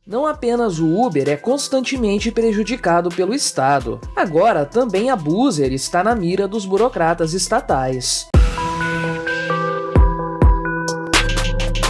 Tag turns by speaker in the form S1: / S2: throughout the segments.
S1: Não apenas o Uber é constantemente prejudicado pelo Estado, agora também a Buser está na mira dos burocratas estatais.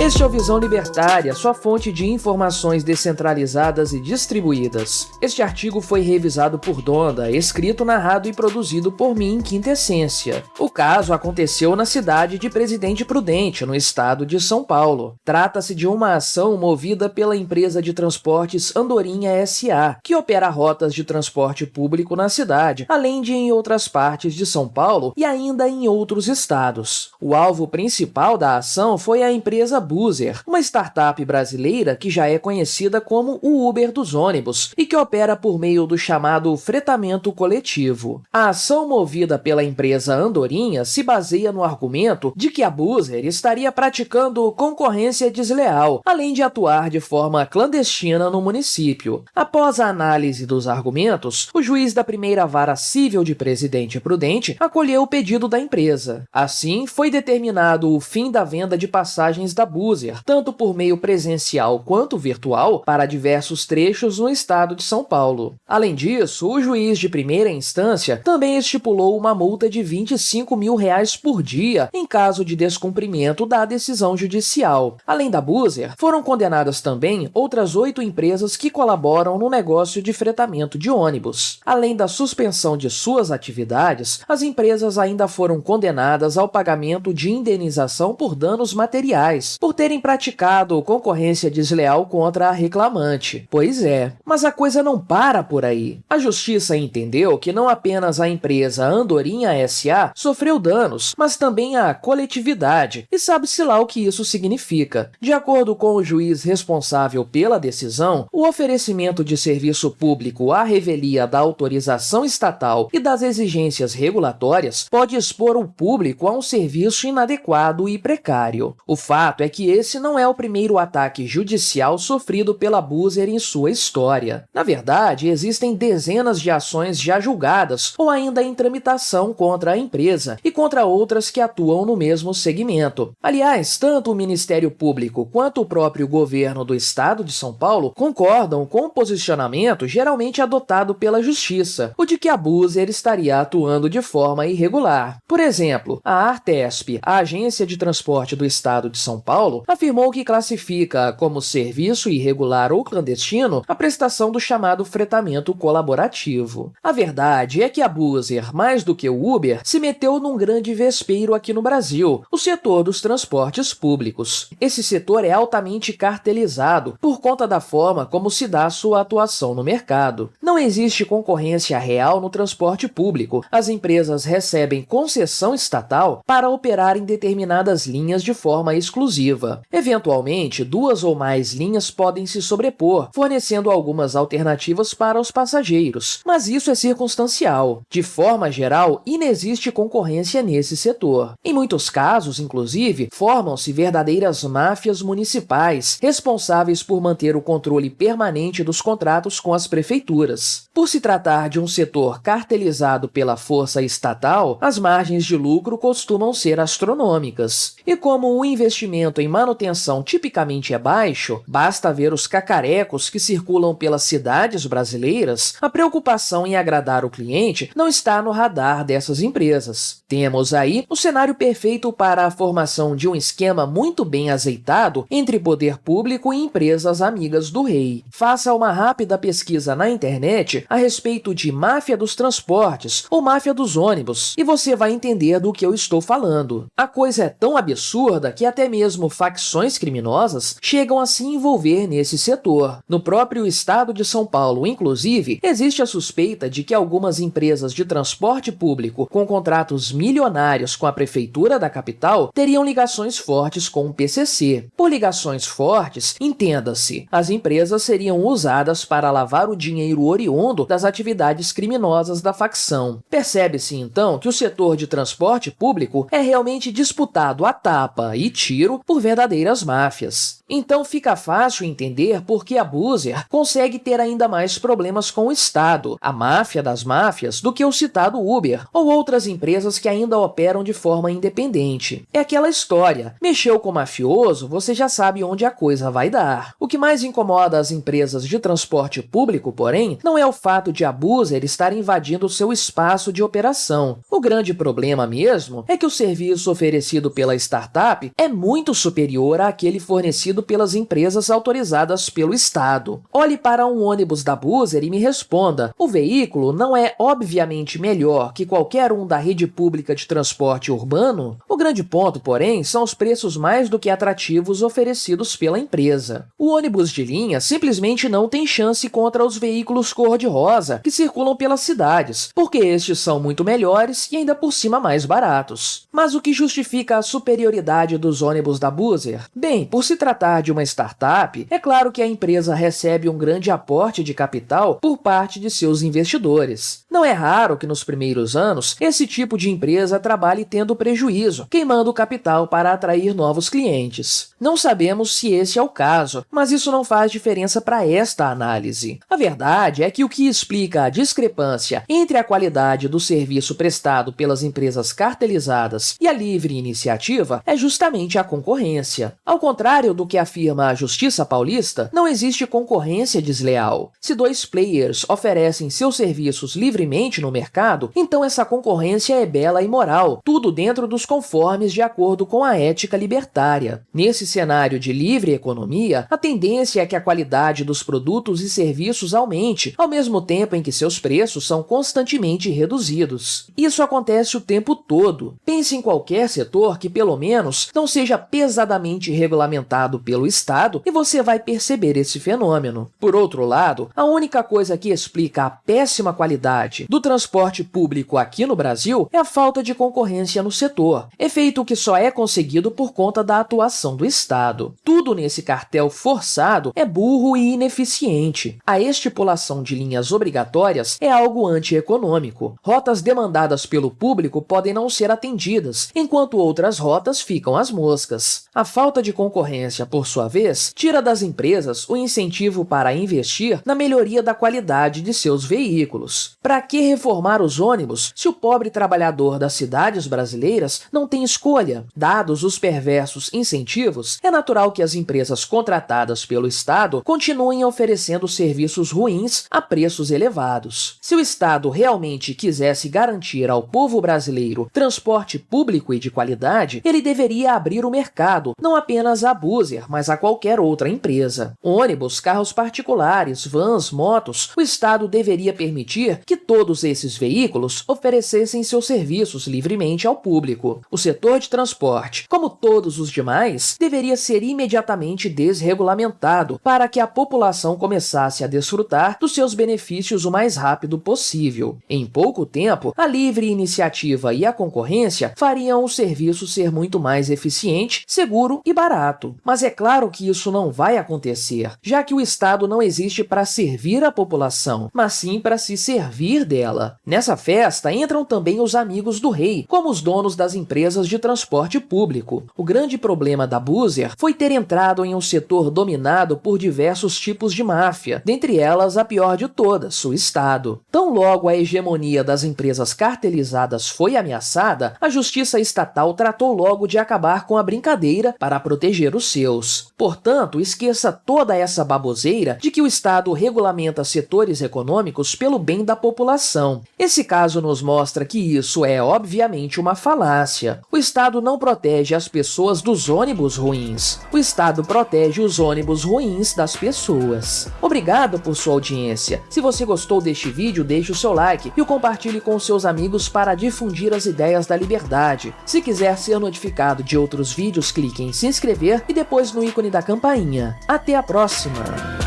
S1: Este é o Visão Libertária, sua fonte de informações descentralizadas e distribuídas. Este artigo foi revisado por Donda, escrito, narrado e produzido por mim, Quintessência. O caso aconteceu na cidade de Presidente Prudente, no estado de São Paulo. Trata-se de uma ação movida pela empresa de transportes Andorinha S.A., que opera rotas de transporte público na cidade, além de em outras partes de São Paulo e ainda em outros estados. O alvo principal da ação foi a empresa Buser, uma startup brasileira que já é conhecida como o Uber dos ônibus e que opera por meio do chamado fretamento coletivo. A ação movida pela empresa Andorinha se baseia no argumento de que a Buser estaria praticando concorrência desleal, além de atuar de forma clandestina no município. Após a análise dos argumentos, o juiz da primeira vara civil de Presidente Prudente acolheu o pedido da empresa. Assim, foi determinado o fim da venda de passagens da Buser, tanto por meio presencial quanto virtual, para diversos trechos no estado de São Paulo. Além disso, o juiz de primeira instância também estipulou uma multa de R$ 25 mil por dia em caso de descumprimento da decisão judicial. Além da Buser, foram condenadas também outras 8 empresas que colaboram no negócio de fretamento de ônibus. Além da suspensão de suas atividades, as empresas ainda foram condenadas ao pagamento de indenização por danos materiais, por terem praticado concorrência desleal contra a reclamante. Pois é, mas a coisa não para por aí. A justiça entendeu que não apenas a empresa Andorinha S.A. sofreu danos, mas também a coletividade, e sabe-se lá o que isso significa. De acordo com o juiz responsável pela decisão, o oferecimento de serviço público à revelia da autorização estatal e das exigências regulatórias pode expor o público a um serviço inadequado e precário. O fato é que esse não é o primeiro ataque judicial sofrido pela Buser em sua história. Na verdade, existem dezenas de ações já julgadas ou ainda em tramitação contra a empresa e contra outras que atuam no mesmo segmento. Aliás, tanto o Ministério Público quanto o próprio governo do estado de São Paulo concordam com o posicionamento geralmente adotado pela Justiça, o de que a Buser estaria atuando de forma irregular. Por exemplo, a Artesp, a Agência de Transporte do Estado de São Paulo, afirmou que classifica como serviço irregular ou clandestino a prestação do chamado fretamento colaborativo. A verdade é que a Buser, mais do que o Uber, se meteu num grande vespeiro aqui no Brasil, o setor dos transportes públicos. Esse setor é altamente cartelizado por conta da forma como se dá sua atuação no mercado. Não existe concorrência real no transporte público. As empresas recebem concessão estatal para operar em determinadas linhas de forma exclusiva. Eventualmente, 2 ou mais linhas podem se sobrepor, fornecendo algumas alternativas para os passageiros, mas isso é circunstancial. De forma geral, inexiste concorrência nesse setor. Em muitos casos, inclusive, formam-se verdadeiras máfias municipais, responsáveis por manter o controle permanente dos contratos com as prefeituras. Por se tratar de um setor cartelizado pela força estatal, as margens de lucro costumam ser astronômicas. E como o investimento em manutenção tipicamente é baixo, basta ver os cacarecos que circulam pelas cidades brasileiras, a preocupação em agradar o cliente não está no radar dessas empresas. Temos aí o cenário perfeito para a formação de um esquema muito bem azeitado entre poder público e empresas amigas do rei. Faça uma rápida pesquisa na internet a respeito de máfia dos transportes ou máfia dos ônibus e você vai entender do que eu estou falando. A coisa é tão absurda que até mesmo facções criminosas chegam a se envolver nesse setor. No próprio estado de São Paulo, inclusive, existe a suspeita de que algumas empresas de transporte público com contratos milionários com a prefeitura da capital teriam ligações fortes com o PCC. Por ligações fortes, entenda-se, as empresas seriam usadas para lavar o dinheiro oriundo das atividades criminosas da facção. Percebe-se, então, que o setor de transporte público é realmente disputado a tapa e tiro por verdadeiras máfias. Então fica fácil entender por que a Buser consegue ter ainda mais problemas com o Estado, a máfia das máfias, do que o citado Uber ou outras empresas que ainda operam de forma independente. É aquela história, mexeu com o mafioso, você já sabe onde a coisa vai dar. O que mais incomoda as empresas de transporte público, porém, não é o fato de a Buser estar invadindo seu espaço de operação. O grande problema mesmo é que o serviço oferecido pela startup é muito superior àquele fornecido pelas empresas autorizadas pelo Estado. Olhe para um ônibus da Buser e me responda, o veículo não é obviamente melhor que qualquer um da rede pública de transporte urbano? O grande ponto, porém, são os preços mais do que atrativos oferecidos pela empresa. O ônibus de linha simplesmente não tem chance contra os veículos cor-de-rosa que circulam pelas cidades, porque estes são muito melhores e ainda por cima mais baratos. Mas o que justifica a superioridade dos ônibus da Buser? Bem, por se tratar de uma startup, é claro que a empresa recebe um grande aporte de capital por parte de seus investidores. Não é raro que nos primeiros anos, esse tipo de empresa trabalhe tendo prejuízo, queimando capital para atrair novos clientes. Não sabemos se esse é o caso, mas isso não faz diferença para esta análise. A verdade é que o que explica a discrepância entre a qualidade do serviço prestado pelas empresas cartelizadas e a livre iniciativa é justamente a concorrência. Ao contrário do que afirma a Justiça Paulista, não existe concorrência desleal. Se dois players oferecem seus serviços livremente no mercado, então essa concorrência é bela e moral, tudo dentro dos conformes de acordo com a ética libertária. Nesse cenário de livre economia, a tendência é que a qualidade dos produtos e serviços aumente, ao mesmo tempo em que seus preços são constantemente reduzidos. Isso acontece o tempo todo. Pense em qualquer setor que, pelo menos, não seja pesadamente regulamentado pelo Estado e você vai perceber esse fenômeno. Por outro lado, a única coisa que explica a péssima qualidade do transporte público aqui no Brasil é a falta de concorrência no setor, efeito que só é conseguido por conta da atuação do Estado. Tudo nesse cartel forçado é burro e ineficiente. A estipulação de linhas obrigatórias é algo antieconômico. Rotas demandadas pelo público podem não ser atendidas, enquanto outras rotas ficam às moscas. A falta de concorrência, por sua vez, tira das empresas o incentivo para investir na melhoria da qualidade de seus veículos. Para que reformar os ônibus se o pobre trabalhador das cidades brasileiras não tem escolha? Dados os perversos incentivos, é natural que as empresas contratadas pelo Estado continuem oferecendo serviços ruins a preços elevados. Se o Estado realmente quisesse garantir ao povo brasileiro transporte público e de qualidade, ele deveria abrir o mercado, não apenas a Buser, mas a qualquer outra empresa. Ônibus, carros particulares, vans, motos, o Estado deveria permitir que todos esses veículos oferecessem seus serviços livremente ao público. O setor de transporte, como todos os demais, deveria ser imediatamente desregulamentado para que a população começasse a desfrutar dos seus benefícios o mais rápido possível. Em pouco tempo, a livre iniciativa e a concorrência fariam o serviço ser muito mais eficiente, seguro e barato. Mas é claro que isso não vai acontecer, já que o Estado não existe para servir a população, mas sim para se servir dela. Nessa festa entram também os amigos do rei, como os donos das empresas de transporte público. O grande problema da Buser foi ter entrado em um setor dominado por diversos tipos de máfia, dentre elas a pior de todas, o Estado. Tão logo a hegemonia das empresas cartelizadas foi ameaçada, a justiça estatal tratou logo de acabar com a brincadeira para proteger os seus. Portanto, esqueça toda essa baboseira de que o Estado regulamenta setores econômicos pelo bem da população. Esse caso nos mostra que isso é, obviamente, uma falácia. O Estado não protege as pessoas dos ônibus ruins. O Estado protege os ônibus ruins das pessoas. Obrigado por sua audiência. Se você gostou deste vídeo, deixe o seu like e o compartilhe com seus amigos para difundir as ideias da liberdade. Se quiser ser notificado de outros vídeos, clique em se inscrever e depois no ícone da campainha. Até a próxima!